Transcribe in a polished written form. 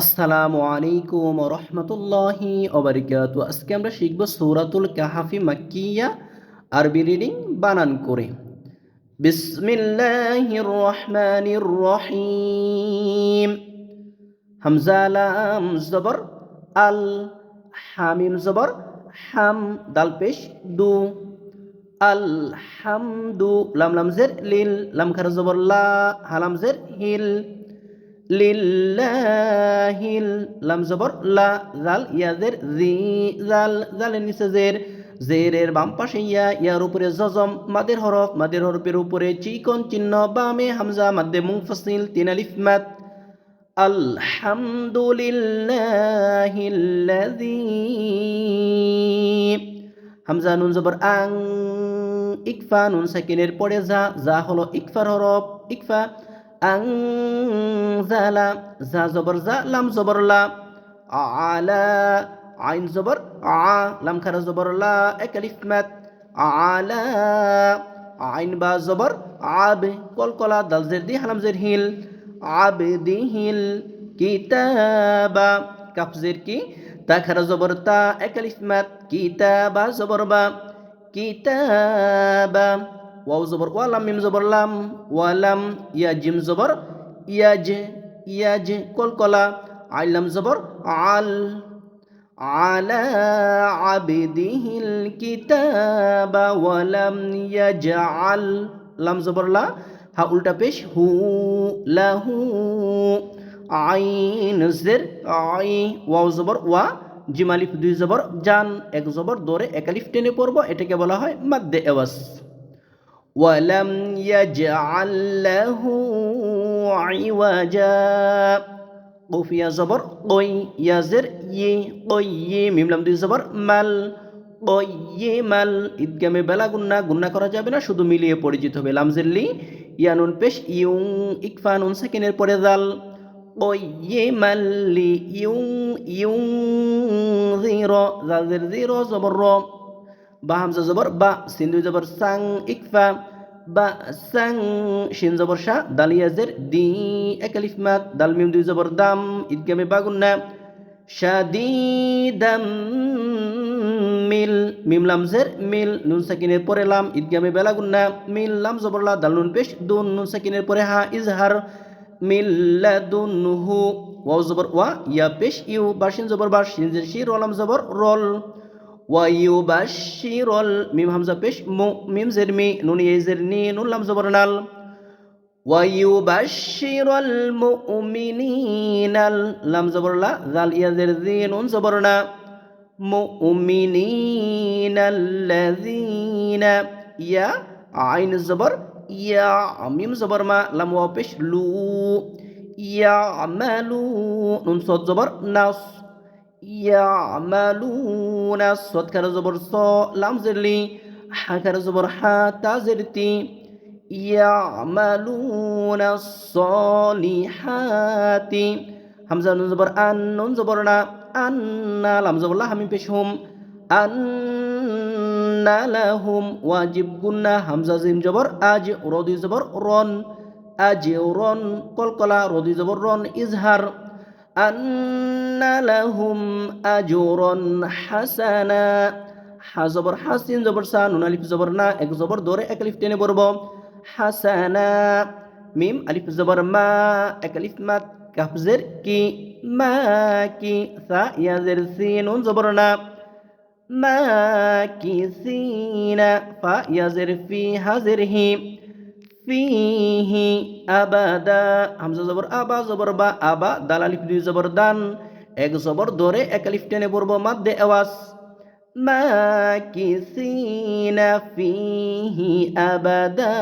আসসালামু আলাইকুম ওয়া রাহমাতুল্লাহি ওয়া বারাকাতুহু। আজকে আমরা শিখব সূরাতুল কাহফি মাক্কিয়া। আরবি রিডিং বানান করে। বিসমিল্লাহির রহমানির রহিম। হামজা লাম জবর আল, হামিম জবর হাম, দাল পেশ দু, আল হামদু, লাম লাম জের লিল, লাম খারা জবর লা, হালাম জের হিল, লিল্লাহিল, লাম জবর লা, জাল ইয়াজের জি, জাল জালের নিচে জের, জেরের বাম পাশে ইয়া, ইয়ার উপরে জজম, মাদের হরফের উপরে চিকন চিহ্ন, বামে হামজা মাদ্দে মুনফাসিল, তিন আলিফ মাদ। আলহামদুলিল্লাহিল্লাযী, হামজা নুন জবর আং, ইকফা নুন সাকিনের পরে যা, যা হলো ইকফার হরফ, ইকফা। আং জালা, যা জবর যা, লাম জবর লা, আলা, আইন জবর আ, লাম খারা জবর লা, এক আলিফ মাদ। আলা, আইন বা জবর আব, কলকলা, দাল জের দি, হালাম জের হিল, আবদিহিল কিতাবা, কাফ জের কি, তা খারা জবর তা, এক আলিফ মাদ। কিতাবা জবর বা, কিতাবা। ওয়াও জবর ওয়া, লাম মিম জবর লাম, ওয়ালাম, ইয়া জিম জবর ইয়াজ, ইয়াজ, কলকলা, আইলাম জবর আল, আলা আবদিহিল কিতাবা ওয়ালাম ইয়াজআল, লাম জবর লা, হা উল্টা পেশ হু, লাহু, আইন জের আই, ওয়াও জবর ওয়া, জিম আলিফ দুই জবর জান, এক জবর দরে এক আলিফ টেনে পড়ব, এটাকে বলা হয় মাদ্দে এওয়াজ। ওয়ালাম ইয়াজআল লাহু ইওয়াজা, কফিয়া জবর কই, ইয়াজের ই, কই, মিম লাম দুই জবর মাল, মাল। ঈদগামে বেলা গুন্না, গুন্না করা যাবে না, শুধু মিলিয়ে পরিচিত হবে। লামজের লি, ইয়ানুন পেশ ইউং, ইকফা নুন সাকিনের পরে জাল, মাল্লি ইউং, ইউং জির, জালজের জির জবর র, বা হামজা জবর বা, সিন দুই জবর সাং, ইকফা, বা সাং, শিন জবর শা, দাল ইয়াজের দি, এক আলিফ মাদ, দাল মিম দুই জবর দাম, ঈদগামে বা গুন্না, শাদীদাম মিল, মিম লাম জের মিল, নুন সাকিনের পরে লাম, ঈদগামে বেলা গুন্না, মিল লাম জবর লা, দাল নুন পেশ দুন, নুন সাকিনের পরে হা, ইজহার, মিল্লাদুনহু, ওয়াও জবর ওয়া, ইয়া পেশ ইউ, বাশিন জবর বাশ, শিন জের শি, রলাম জবর রল, ওয়ায়ুবাশশিরুল, মিম হামজা পেশ মু, মিম জের মি, নুন ইয়াজের নি, নুন লাম জবর নাল, ওয়ায়ুবাশশিরুল মুমিনিনাল, লাম জবর লা, জাল ইয়াজের জি, নুন জবর না, মুমিনিনাল্লাযীনা, ইয়া আইন জবর ইয়া, মিম জবর মা, লাম ওয়া পেশ লু, ইয়ামালু, নুন সদ জবর নাস, ইয়ামালুনা, সদ খারা জবর স, লাম জের লি, হা খারা জবর হা, তা জের তি, ইয়ামালুনা সলিহাতি, হামজা নুন জবর আন, নুন জবর না, আন্না, লাম জবর লা, হামিম পেশ হুম, আন্না লাহুম, ওয়াজিব গুন্না, হামজা জিম জবর আজ, র দুই জবর রন, আজরন, কলকলা, র দুই জবর রন, ইজহার, আন্না লাহুম আজরন হাসানা, হা জবর হা, সিন জবর সা, নুন আলিফ জবর না, এক জবর দরে এক আলিফ টেনে পড়ব, হাসানা, মিম আলিফ জবর মা, এক আলিফ মাদ, কাফ জের কি, মা কি, সা ইয়াজের সি, নুন জবর না, মা কি সিনা, ফা ইয়াজের ফি, হাজের হি, ফিহি আবাদা, হামজা জবর আবা জবর বা, আবা, দাল আলিফ দুই জবর দান, এক জবর দরে এক আলিফ টেনে পড়ব, মাদ্দে আওয়াজ। মাকিসিনা ফিহি আবাদা।